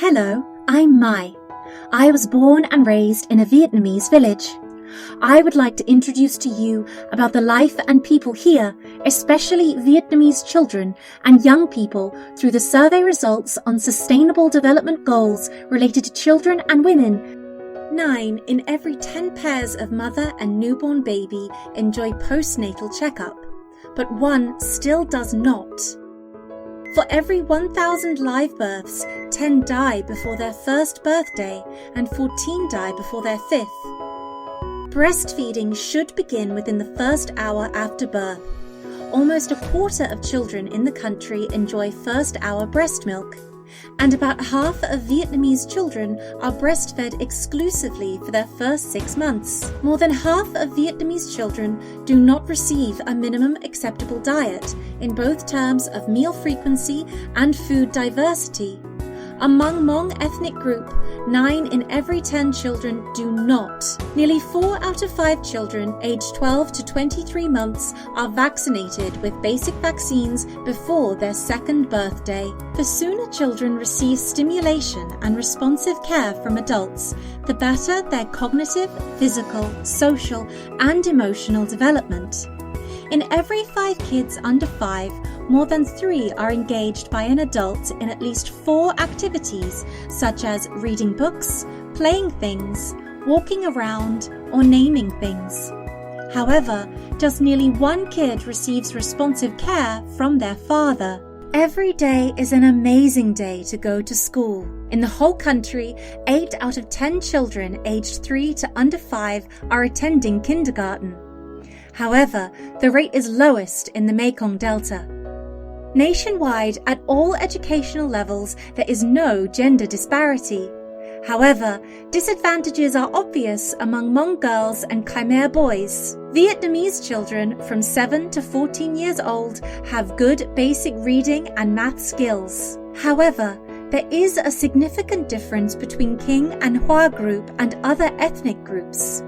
Hello, I'm Mai. I was born and raised in a Vietnamese village. I would like to introduce to you about the life and people here, especially Vietnamese children and young people, through the survey results on Sustainable Development Goals related to children and women. 9 in every 10 pairs of mother and newborn baby enjoy postnatal checkup, but 1 still does not. For every 1,000 live births, 10 die before their first birthday and 14 die before their 5th. Breastfeeding should begin within the first hour after birth. Almost a quarter of children in the country enjoy first-hour breast milk, and about half of Vietnamese children are breastfed exclusively for their first 6 months. More than half of Vietnamese children do not receive a minimum acceptable diet in both terms of meal frequency and food diversity. Among Hmong ethnic group, 9 in every 10 children do not. Nearly 4 out of 5 children aged 12 to 23 months are vaccinated with basic vaccines before their 2nd birthday. The sooner children receive stimulation and responsive care from adults, the better their cognitive, physical, social, and emotional development. In every 5 kids under 5, more than 3 are engaged by an adult in at least 4 activities, such as reading books, playing things, walking around, or naming things. However, just nearly 1 kid receives responsive care from their father. Every day is an amazing day to go to school. In the whole country, 8 out of 10 children aged 3 to under 5 are attending kindergarten. However, the rate is lowest in the Mekong Delta. Nationwide, at all educational levels, there is no gender disparity. However, disadvantages are obvious among Hmong girls and Khmer boys. Vietnamese children from 7 to 14 years old have good basic reading and math skills. However, there is a significant difference between King and Hoa group and other ethnic groups.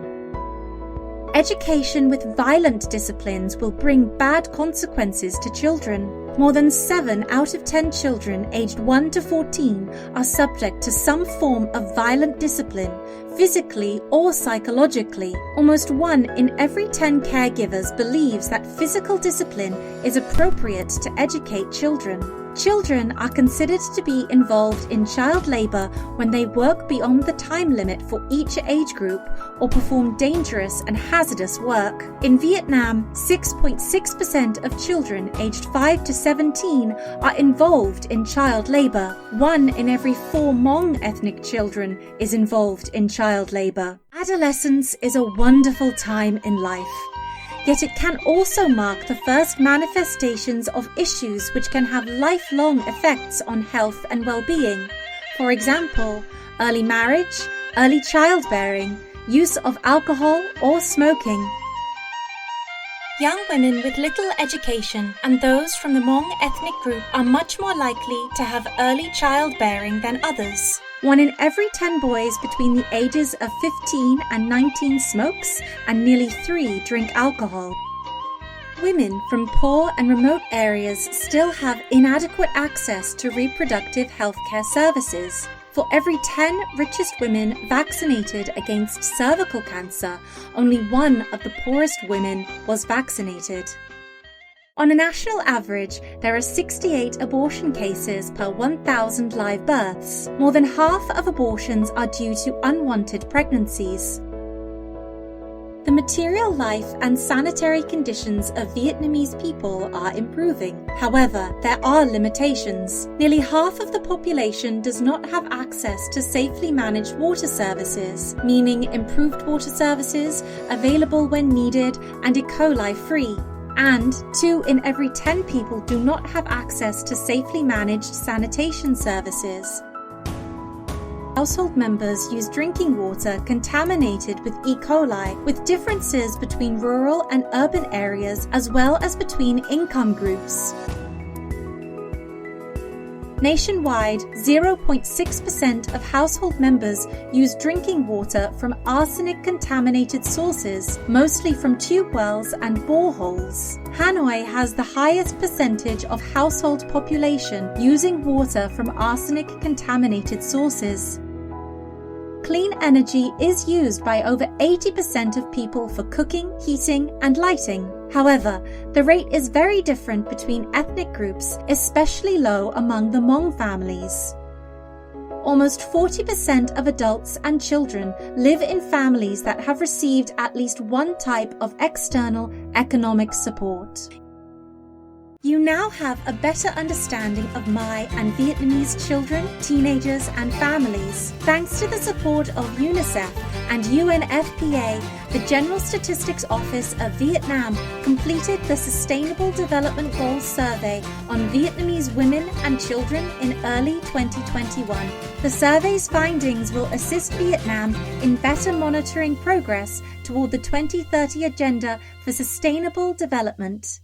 Education with violent disciplines will bring bad consequences to children. More than 7 out of 10 children aged 1 to 14 are subject to some form of violent discipline, physically or psychologically. Almost 1 in every 10 caregivers believes that physical discipline is appropriate to educate children. Children are considered to be involved in child labour when they work beyond the time limit for each age group or perform dangerous and hazardous work. In Vietnam, 6.6% of children aged 5 to 17 are involved in child labour. 1 in every 4 Hmong ethnic children is involved in child labour. Adolescence is a wonderful time in life. Yet it can also mark the first manifestations of issues which can have lifelong effects on health and well-being. For example, early marriage, early childbearing, use of alcohol or smoking. Young women with little education and those from the Hmong ethnic group are much more likely to have early childbearing than others. 1 in every 10 boys between the ages of 15 and 19 smokes, and nearly 3 drink alcohol. Women from poor and remote areas still have inadequate access to reproductive healthcare services. For every 10 richest women vaccinated against cervical cancer, only 1 of the poorest women was vaccinated. On a national average, there are 68 abortion cases per 1,000 live births. More than half of abortions are due to unwanted pregnancies. The material life and sanitary conditions of Vietnamese people are improving. However, there are limitations. Nearly half of the population does not have access to safely managed water services, meaning improved water services, available when needed, and E. coli free. And 2 in every 10 people do not have access to safely managed sanitation services. Household members use drinking water contaminated with E. coli, with differences between rural and urban areas as well as between income groups. Nationwide, 0.6% of household members use drinking water from arsenic-contaminated sources, mostly from tube wells and boreholes. Hanoi has the highest percentage of household population using water from arsenic-contaminated sources. Clean energy is used by over 80% of people for cooking, heating, and lighting. However, the rate is very different between ethnic groups, especially low among the Hmong families. Almost 40% of adults and children live in families that have received at least one type of external economic support. You now have a better understanding of Mai and Vietnamese children, teenagers, and families. Thanks to the support of Unicef and UNFPA, the General Statistics Office of Vietnam completed the Sustainable Development Goals Survey on Vietnamese women and children in early 2021. The survey's findings will assist Vietnam in better monitoring progress toward the 2030 Agenda for Sustainable Development.